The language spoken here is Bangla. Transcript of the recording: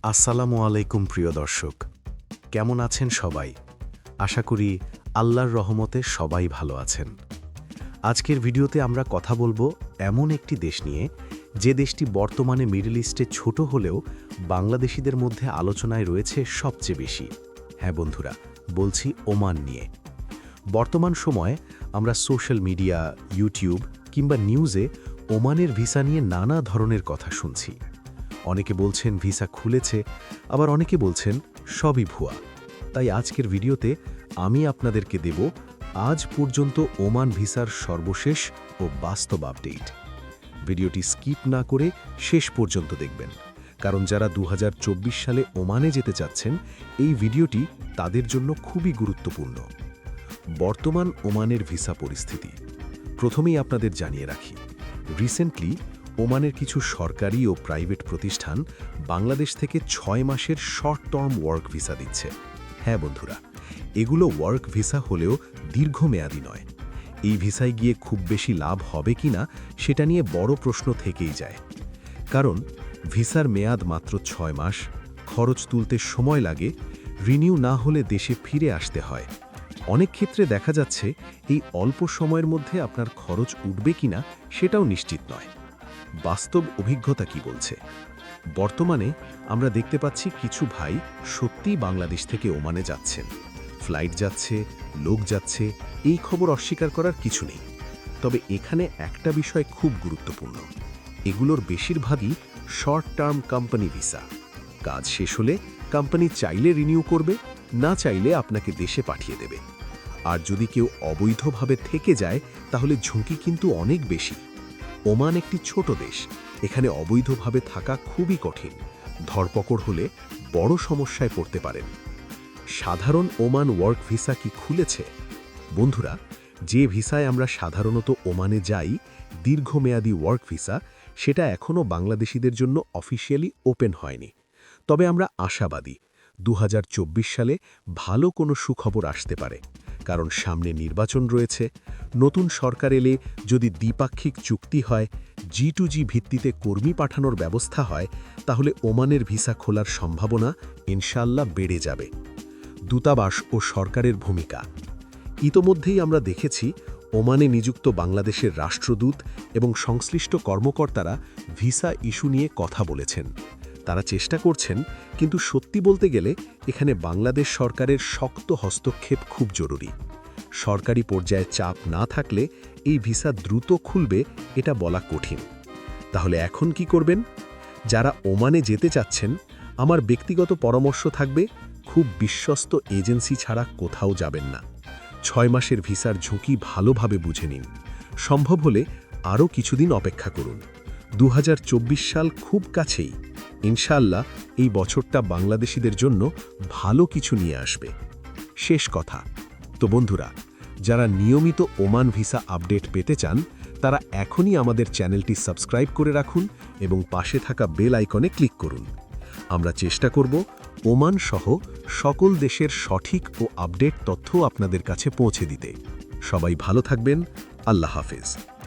আসসালামু আলাইকুম প্রিয় দর্শক, কেমন আছেন সবাই? আশা করি আল্লাহর রহমতে সবাই ভালো আছেন। আজকের ভিডিওতে আমরা কথা বলবো এমন একটি দেশ নিয়ে, যে দেশটি বর্তমানে মিডল ইস্টে ছোট হলেও বাংলাদেশিদের মধ্যে আলোচনায় রয়েছে সবচেয়ে বেশি। হ্যাঁ বন্ধুরা, বলছি ওমান নিয়ে। বর্তমান সময়ে আমরা সোশ্যাল মিডিয়া, ইউটিউব কিংবা নিউজে ওমানের ভিসা নিয়ে নানা ধরনের কথা শুনছি। অনেকে বলছেন ভিসা খুলেছে, আবার অনেকে বলছেন সবই ভুয়া। তাই আজকের ভিডিওতে আমি আপনাদেরকে দেব আজ পর্যন্ত ওমান ভিসার সর্বশেষ ও বাস্তব আপডেট। ভিডিওটি স্কিপ না করে শেষ পর্যন্ত দেখবেন, কারণ যারা 2024 সালে ওমানে যেতে চাচ্ছেন, এই ভিডিওটি তাদের জন্য খুবই গুরুত্বপূর্ণ। বর্তমান ওমানের ভিসা পরিস্থিতি প্রথমেই আপনাদের জানিয়ে রাখি, রিসেন্টলি ওমানের কিছু সরকারি ও প্রাইভেট প্রতিষ্ঠান বাংলাদেশ থেকে 6 মাসের শর্ট টার্ম ওয়ার্ক ভিসা দিচ্ছে। হ্যাঁ বন্ধুরা, এগুলো ওয়ার্ক ভিসা হলেও দীর্ঘমেয়াদী নয়। এই ভিসায় গিয়ে খুব বেশি লাভ হবে কিনা সেটা নিয়ে বড় প্রশ্ন থেকেই যায়। কারণ ভিসার মেয়াদ মাত্র 6 মাস, খরচ তুলতে সময় লাগে, রিনিউ না হলে দেশে ফিরে আসতে হয়। অনেক ক্ষেত্রে দেখা যাচ্ছে এই অল্প সময়ের মধ্যে আপনার খরচ উঠবে কিনা সেটাও নিশ্চিত নয়। বাস্তব অভিজ্ঞতা কি বলছে? বর্তমানে আমরা দেখতে পাচ্ছি কিছু ভাই সত্যিই বাংলাদেশ থেকে ওমানে যাচ্ছেন। ফ্লাইট যাচ্ছে, লোক যাচ্ছে, এই খবর অস্বীকার করার কিছু নেই। তবে এখানে একটা বিষয় খুব গুরুত্বপূর্ণ, এগুলোর বেশিরভাগই শর্ট টার্ম কোম্পানি ভিসা। কাজ শেষ হলে কোম্পানি চাইলে রিনিউ করবে, না চাইলে আপনাকে দেশে পাঠিয়ে দেবে। আর যদি কেউ অবৈধভাবে থেকে যায়, তাহলে ঝুঁকি কিন্তু অনেক বেশি। ওমান একটি ছোট দেশ, এখানে অবৈধভাবে থাকা খুবই কঠিন। ধরপকড় হলে বড় সমস্যায় পড়তে পারেন। সাধারণ ওমান ওয়ার্ক ভিসা কি খুলেছে? বন্ধুরা, যে ভিসায় আমরা সাধারণত ওমানে যাই, দীর্ঘমেয়াদী ওয়ার্ক ভিসা, সেটা এখনও বাংলাদেশিদের জন্য অফিসিয়ালি ওপেন হয়নি। তবে আমরা আশাবাদী 2024 সালে ভালো কোনো সুখবর আসতে পারে। কারণ সামনে নির্বাচন রয়েছে, নতুন সরকার এলে যদি দ্বিপাক্ষিক চুক্তি হয়, G2G ভিত্তিতে কর্মী পাঠানোর ব্যবস্থা হয়, তাহলে ওমানের ভিসা খোলার সম্ভাবনা ইনশাআল্লাহ বেড়ে যাবে। দূতাবাস ও সরকারের ভূমিকা ইতোমধ্যেই আমরা দেখেছি, ওমানে নিযুক্ত বাংলাদেশের রাষ্ট্রদূত এবং সংশ্লিষ্ট কর্মকর্তারা ভিসা ইস্যু নিয়ে কথা বলেছেন। তারা চেষ্টা করছেন, কিন্তু সত্যি বলতে গেলে এখানে বাংলাদেশ সরকারের শক্ত হস্তক্ষেপ খুব জরুরি। সরকারি পর্যায়ে চাপ না থাকলে এই ভিসা দ্রুত খুলবে এটা বলা কঠিন। তাহলে এখন কি করবেন? যারা ওমানে যেতে চাচ্ছেন, আমার ব্যক্তিগত পরামর্শ থাকবে, খুব বিশ্বস্ত এজেন্সি ছাড়া কোথাও যাবেন না। 6 মাসের ভিসার ঝুঁকি ভালোভাবে বুঝে নিন। সম্ভব হলে আরও কিছুদিন অপেক্ষা করুন। 2024 সাল খুব কাছেই। ইনশাআল্লাহ এই বছরটা বাংলাদেশিদের জন্য ভালো কিছু নিয়ে আসবে। শেষ কথা, তো বন্ধুরা, যারা নিয়মিত ওমান ভিসা আপডেট পেতে চান, তারা এখনই আমাদের চ্যানেলটি সাবস্ক্রাইব করে রাখুন এবং পাশে থাকা বেল আইকনে ক্লিক করুন। আমরা চেষ্টা করব ওমান সহ সকল দেশের সঠিক ও আপডেট তথ্য আপনাদের কাছে পৌঁছে দিতে। সবাই ভালো থাকবেন। আল্লাহ হাফেজ।